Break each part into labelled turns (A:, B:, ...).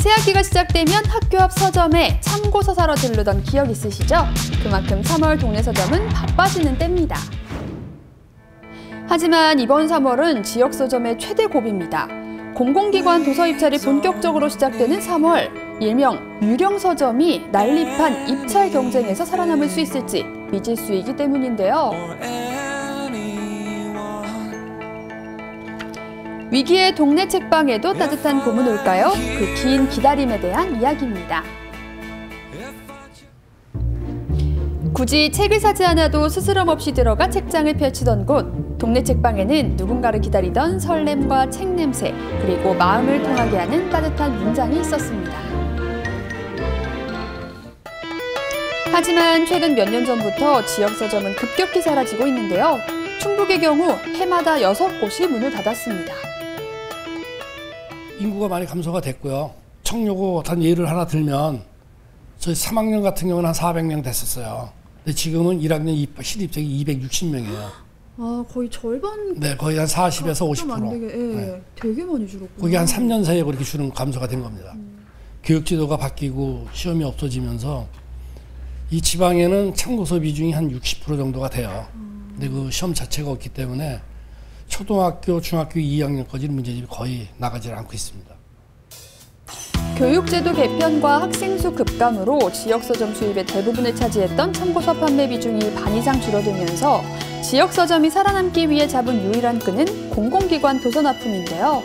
A: 새학기가 시작되면 학교 앞 서점에 참고서 사러 들르던 기억 있으시죠? 그만큼 3월 동네 서점은 바빠지는 때입니다. 하지만 이번 3월은 지역 서점의 최대 고비입니다. 공공기관 도서 입찰이 본격적으로 시작되는 3월, 일명 유령 서점이 난립한 입찰 경쟁에서 살아남을 수 있을지 미지수이기 때문인데요. 위기의 동네 책방에도 따뜻한 봄은 올까요? 그 긴 기다림에 대한 이야기입니다. 굳이 책을 사지 않아도 스스럼 없이 들어가 책장을 펼치던 곳, 동네 책방에는 누군가를 기다리던 설렘과 책 냄새, 그리고 마음을 통하게 하는 따뜻한 문장이 있었습니다. 하지만 최근 몇 년 전부터 지역 서점은 급격히 사라지고 있는데요. 충북의 경우 해마다 6곳이 문을 닫았습니다.
B: 인구가 많이 감소가 됐고요. 청요고 단 예를 하나 들면 저희 3학년 같은 경우는 한 400명 됐었어요. 근데 지금은 1학년 신입생이 260명이에요.
A: 아, 거의 절반?
B: 네, 거의 한 40에서 50%.
A: 안 되게, 네. 되게 많이 줄었구나.
B: 그게 한 3년 사이에 그렇게 줄은 감소가 된 겁니다. 교육 지도가 바뀌고 시험이 없어지면서 이 지방에는 참고서 비중이 한 60% 정도가 돼요. 근데 그 시험 자체가 없기 때문에 초등학교, 중학교 2학년까지 문제집이 거의 나가지 않고 있습니다.
A: 교육제도 개편과 학생 수 급감으로 지역 서점 수입의 대부분을 차지했던 참고서 판매 비중이 반 이상 줄어들면서 지역 서점이 살아남기 위해 잡은 유일한 끈은 공공기관 도서 납품인데요.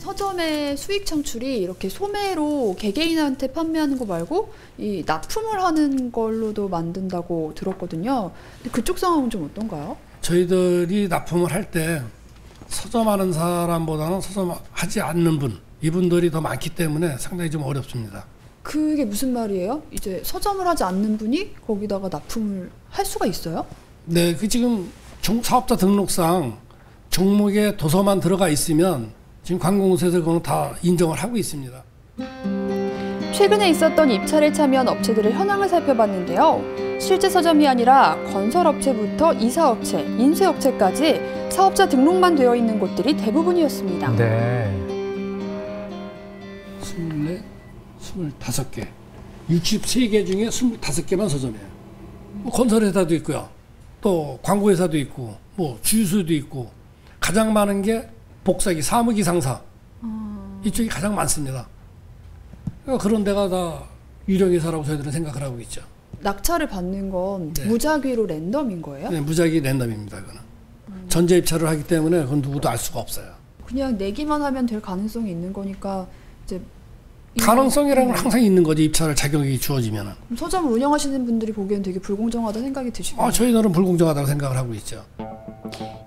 A: 서점의 수익 창출이 이렇게 소매로 개개인한테 판매하는 거 말고 이 납품을 하는 걸로도 만든다고 들었거든요. 근데 그쪽 상황은 좀 어떤가요?
B: 저희들이 납품을 할 때 서점하는 사람보다는 서점하지 않는 분, 이분들이 더 많기 때문에 상당히 좀 어렵습니다.
A: 그게 무슨 말이에요? 이제 서점을 하지 않는 분이 거기다가 납품을 할 수가 있어요?
B: 네, 그 지금 사업자 등록상 종목에 도서만 들어가 있으면 지금 관공서에서 그건 다 인정을 하고 있습니다.
A: 최근에 있었던 입찰에 참여한 업체들의 현황을 살펴봤는데요. 실제 서점이 아니라 건설업체부터 이사업체, 인쇄업체까지 사업자 등록만 되어 있는 곳들이 대부분이었습니다.
C: 네.
B: 24, 25개, 63개 중에 25개만 서점이에요. 뭐 건설회사도 있고요. 또 광고회사도 있고, 뭐 주유소도 있고, 가장 많은 게 복사기, 사무기 상사. 이쪽이 가장 많습니다. 그러니까 그런 데가 다 유령회사라고 저희들은 생각을 하고 있죠.
A: 낙찰을 받는 건
B: 네.
A: 무작위로 랜덤인 거예요?
B: 네, 무작위 랜덤입니다. 그거는. 전자 입찰을 하기 때문에 그건 누구도 알 수가 없어요.
A: 그냥 내기만 하면 될 가능성이 있는 거니까 이제
B: 가능성이라는 건 항상 있는 거지, 입찰 자격이 주어지면은.
A: 서점을 운영하시는 분들이 보기엔 되게 불공정하다 생각이 드시고요.
B: 저희들은 불공정하다고 생각을 하고 있죠.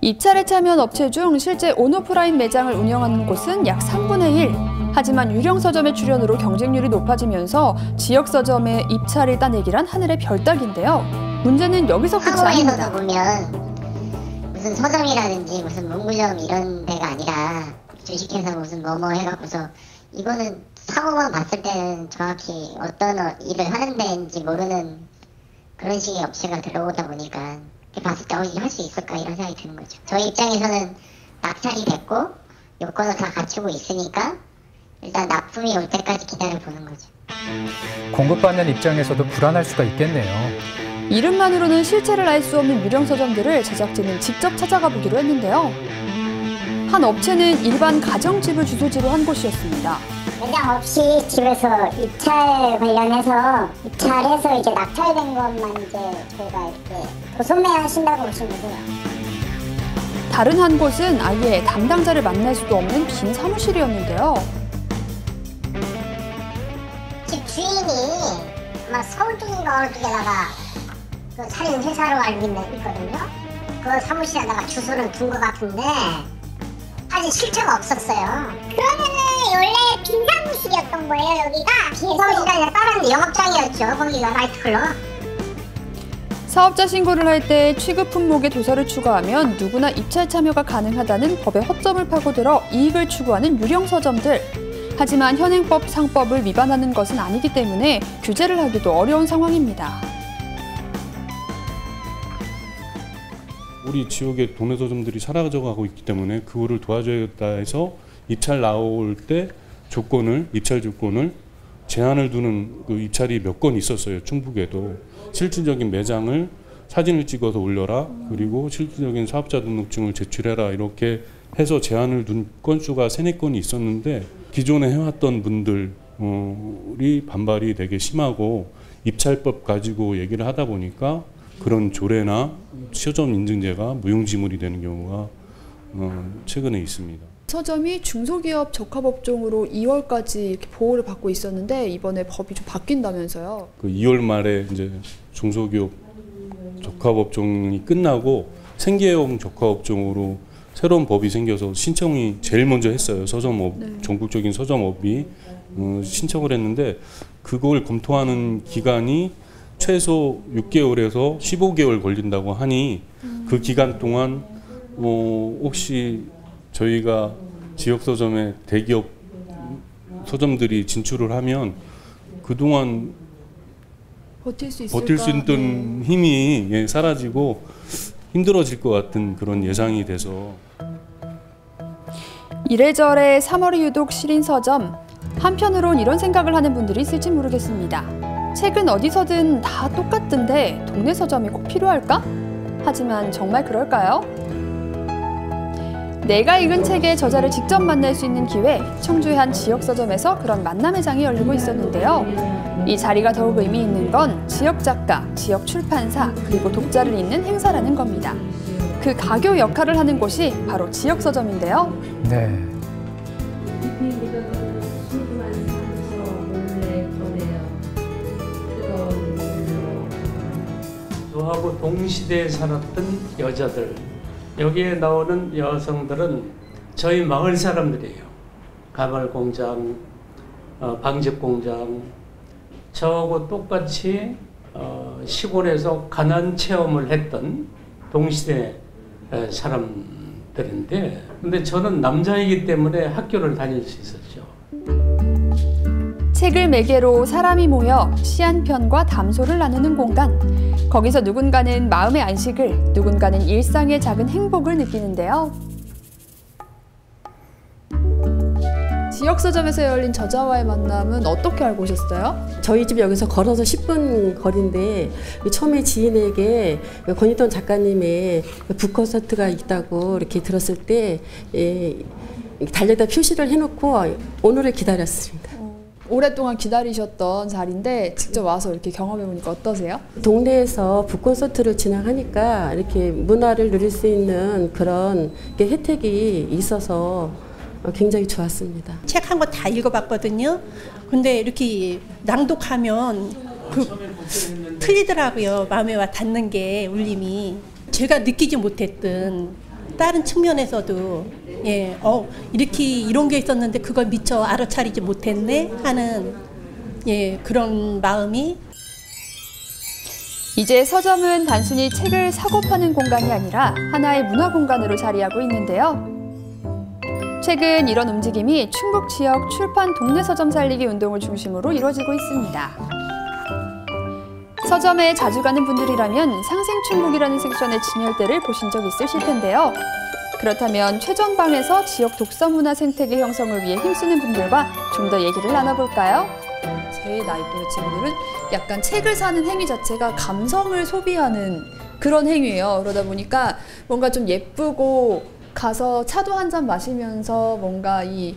A: 입찰에 참여한 업체 중 실제 온오프라인 매장을 운영하는 곳은 약 3분의 1. 하지만 유령 서점의 출현으로 경쟁률이 높아지면서 지역 서점의 입찰을 따내기란 하늘의 별 따기인데요. 문제는 여기서 끝이 아닙니다.
D: 한국에서도 보면 무슨 서점이라든지 무슨 문구점 이런 데가 아니라 주식회사 무슨 뭐뭐 해갖고서 이거는 사고만 봤을 때는 정확히 어떤 일을 하는 데인지 모르는 그런 식의 업체가 들어오다 보니까 봤을 때 할 수 있을까 이런 생각이 드는 거죠. 저희 입장에서는 낙찰이 됐고 요건을 다 갖추고 있으니까 일단 납품이 올 때까지 기다려보는 거죠.
C: 공급받는 입장에서도 불안할 수가 있겠네요.
A: 이름만으로는 실체를 알 수 없는 유령 서점들을 제작진은 직접 찾아가 보기로 했는데요. 한 업체는 일반 가정집을 주소지로 한 곳이었습니다.
D: 매장 없이 집에서 입찰 관련해서 입찰해서 이제 낙찰된 것만 이제 저희가 이렇게 도소매하신다고 보시면 돼요.
A: 다른 한 곳은 아예 담당자를 만날 수도 없는 빈 사무실이었는데요.
D: 집 주인이 아마 서울 쪽인가 어느 쪽에다가 그 차린 회사로 알고 있거든요. 그 사무실에다가 주소를 둔 것 같은데 아직 실체가 없었어요. 그러면은 원래 빈 사무실이었던 거예요, 여기가? 빈 사무실이 아니라 다른 영업장이었죠, 거기가 나이트클럽.
A: 사업자 신고를 할 때 취급 품목에 도서를 추가하면 누구나 입찰 참여가 가능하다는 법의 허점을 파고들어 이익을 추구하는 유령 서점들. 하지만 현행법 상법을 위반하는 것은 아니기 때문에 규제를 하기도 어려운 상황입니다.
E: 우리 지역의 동네 서점들이 사라져가고 있기 때문에 그거를 도와줘야겠다 해서 입찰 나올 때 입찰 조건을 제한을 두는 그 입찰이 몇 건 있었어요. 충북에도 실질적인 매장을 사진을 찍어서 올려라, 그리고 실질적인 사업자 등록증을 제출해라, 이렇게 해서 제한을 둔 건수가 3-4건이 있었는데 기존에 해왔던 분들이 반발이 되게 심하고 입찰법 가지고 얘기를 하다 보니까 그런 조례나 서점 인증제가 무용지물이 되는 경우가 최근에 있습니다.
A: 서점이 중소기업 적합업종으로 2월까지 이렇게 보호를 받고 있었는데 이번에 법이 좀 바뀐다면서요?
E: 그 2월 말에 이제 중소기업 적합업종이 끝나고 생계형 적합업종으로 새로운 법이 생겨서 신청이 제일 먼저 했어요. 서점업, 네. 전국적인 서점업이 신청을 했는데 그걸 검토하는 기간이 최소 6개월에서 15개월 걸린다고 하니 그 기간 동안 혹시 저희가 지역 서점에 대기업 서점들이 진출을 하면 그동안
A: 버틸 수
E: 있던 힘이 사라지고 힘들어질 것 같은 그런 예상이 돼서
A: 이래저래 3월이 유독 시린 서점. 한편으론 이런 생각을 하는 분들이 있을지 모르겠습니다. 책은 어디서든 다 똑같던데 동네 서점이 꼭 필요할까? 하지만 정말 그럴까요? 내가 읽은 책의 저자를 직접 만날 수 있는 기회, 청주의 한 지역 서점에서 그런 만남의 장이 열리고 있었는데요. 이 자리가 더욱 의미 있는 건 지역 작가, 지역 출판사, 그리고 독자를 잇는 행사라는 겁니다. 그 가교 역할을 하는 곳이 바로 지역 서점인데요.
C: 네.
F: 저하고 동시대에 살았던 여자들, 여기에 나오는 여성들은 저희 마을 사람들이에요. 가발 공장, 방직 공장, 저하고 똑같이 시골에서 가난 체험을 했던 동시대 사람들인데, 근데 저는 남자이기 때문에 학교를 다닐 수 있었죠.
A: 책을 매개로 사람이 모여 시 한 편과 담소를 나누는 공간. 거기서 누군가는 마음의 안식을, 누군가는 일상의 작은 행복을 느끼는데요. 지역 서점에서 열린 저자와의 만남은 어떻게 알고 오셨어요?
G: 저희 집 여기서 걸어서 10분 거리인데 처음에 지인에게 권희돈 작가님의 북콘서트가 있다고 이렇게 들었을 때 달력에다 표시를 해놓고 오늘을 기다렸습니다.
A: 오랫동안 기다리셨던 자리인데 직접 와서 이렇게 경험해보니까 어떠세요?
G: 동네에서 북콘서트를 진행하니까 이렇게 문화를 누릴 수 있는 그런 혜택이 있어서 굉장히 좋았습니다.
H: 책 한 권 다 읽어봤거든요. 근데 이렇게 낭독하면 틀리더라고요. 마음에 와 닿는 게 울림이. 제가 느끼지 못했던 다른 측면에서도 이렇게 이런 게 있었는데 그걸 미처 알아차리지 못했네 하는 그런 마음이.
A: 이제 서점은 단순히 책을 사고 파는 공간이 아니라 하나의 문화 공간으로 자리하고 있는데요. 최근 이런 움직임이 충북 지역 출판 동네 서점 살리기 운동을 중심으로 이루어지고 있습니다. 서점에 자주 가는 분들이라면 상생충북이라는 섹션의 진열대를 보신 적 있으실 텐데요. 그렇다면 최전방에서 지역 독서 문화 생태계 형성을 위해 힘쓰는 분들과 좀 더 얘기를 나눠볼까요? 제 나이 또래 친구들은 약간 책을 사는 행위 자체가 감성을 소비하는 그런 행위예요. 그러다 보니까 뭔가 좀 예쁘고 가서 차도 한 잔 마시면서 뭔가 이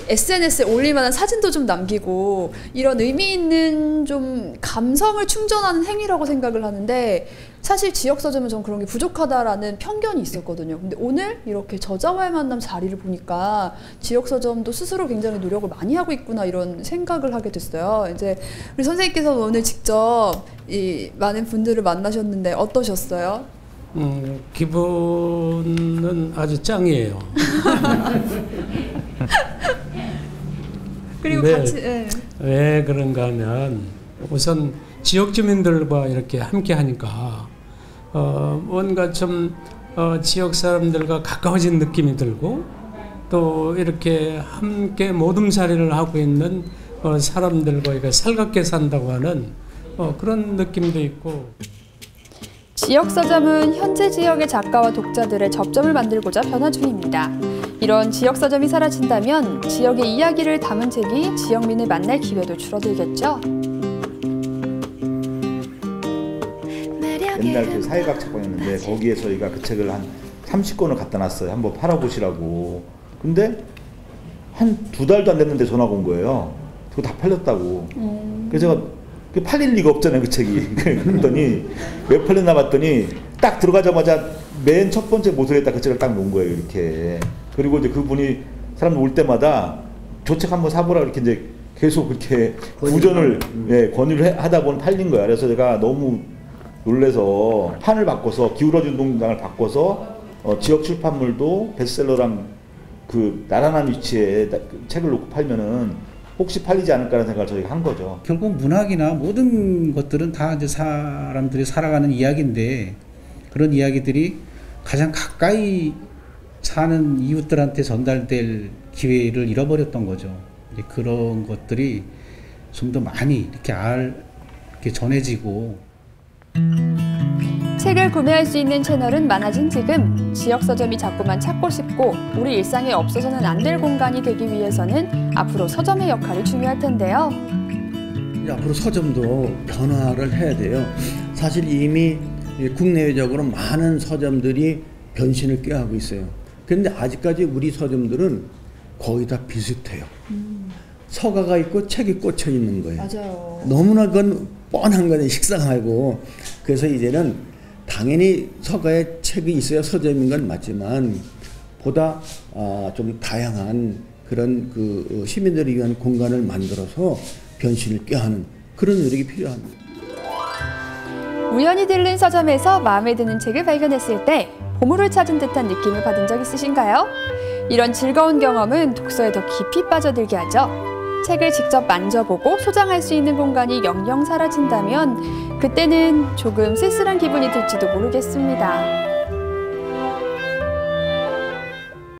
A: SNS에 올릴 만한 사진도 좀 남기고 이런 의미 있는 좀 감성을 충전하는 행위라고 생각을 하는데 사실 지역 서점은 좀 그런 게 부족하다라는 편견이 있었거든요. 근데 오늘 이렇게 저자와의 만남 자리를 보니까 지역 서점도 스스로 굉장히 노력을 많이 하고 있구나 이런 생각을 하게 됐어요. 이제 우리 선생님께서 오늘 직접 이 많은 분들을 만나셨는데 어떠셨어요?
F: 기분은 아주 짱이에요.
A: 그리고 같이
F: 왜 그런가 하면 우선 지역 주민들과 이렇게 함께 하니까 뭔가 좀 지역 사람들과 가까워진 느낌이 들고 또 이렇게 함께 모둠살이를 하고 있는 사람들과 살갑게 산다고 하는 그런 느낌도 있고.
A: 지역 서점은 현재 지역의 작가와 독자들의 접점을 만들고자 변화 중입니다. 이런 지역 서점이 사라진다면 지역의 이야기를 담은 책이 지역민을 만날 기회도 줄어들겠죠.
I: 옛날 그 사회과학 책방이었는데 거기에 저희가 그 책을 한 30권을 갖다 놨어요. 한번 팔아보시라고. 근데 한 2달도 안 됐는데 전화가 온 거예요. 그거 다 팔렸다고. 그래서 제가 팔릴 리가 없잖아요, 그 책이. 그랬더니 왜 팔렸나 봤더니 딱 들어가자마자 맨 첫 번째 모서리에다 그 책을 딱 놓은 거예요, 이렇게. 그리고 이제 그분이 사람들 올 때마다 저 책 한번 사보라 이렇게 이제 계속 그렇게 구전을 권유를 하다 보니 팔린 거야. 그래서 제가 너무 놀래서 판을 바꿔서 기울어진 동장을 바꿔서 지역 출판물도 베스트셀러랑 그 나란한 위치에 책을 놓고 팔면은 혹시 팔리지 않을까라는 생각을 저희가 한 거죠.
J: 결국 문학이나 모든 것들은 다 이제 사람들이 살아가는 이야기인데 그런 이야기들이 가장 가까이 사는 이웃들한테 전달될 기회를 잃어버렸던 거죠. 이제 그런 것들이 좀 더 많이 이렇게 전해지고.
A: 책을 구매할 수 있는 채널은 많아진 지금 지역 서점이 자꾸만 찾고 싶고 우리 일상에 없어서는 안 될 공간이 되기 위해서는 앞으로 서점의 역할이 중요할 텐데요.
K: 앞으로 서점도 변화를 해야 돼요. 사실 이미 국내외적으로 많은 서점들이 변신을 꾀하고 있어요. 그런데 아직까지 우리 서점들은 거의 다 비슷해요. 서가가 있고 책이 꽂혀 있는 거예요.
A: 맞아요.
K: 너무나 그건 뻔한 거는 식상하고 그래서 이제는 당연히 서가에 책이 있어야 서점인 건 맞지만 보다 좀 다양한 그런 그 시민들을 위한 공간을 만들어서 변신을 꾀하는 그런 노력이 필요합니다.
A: 우연히 들른 서점에서 마음에 드는 책을 발견했을 때 보물을 찾은 듯한 느낌을 받은 적 있으신가요? 이런 즐거운 경험은 독서에 더 깊이 빠져들게 하죠. 책을 직접 만져보고 소장할 수 있는 공간이 영영 사라진다면 그때는 조금 쓸쓸한 기분이 들지도 모르겠습니다.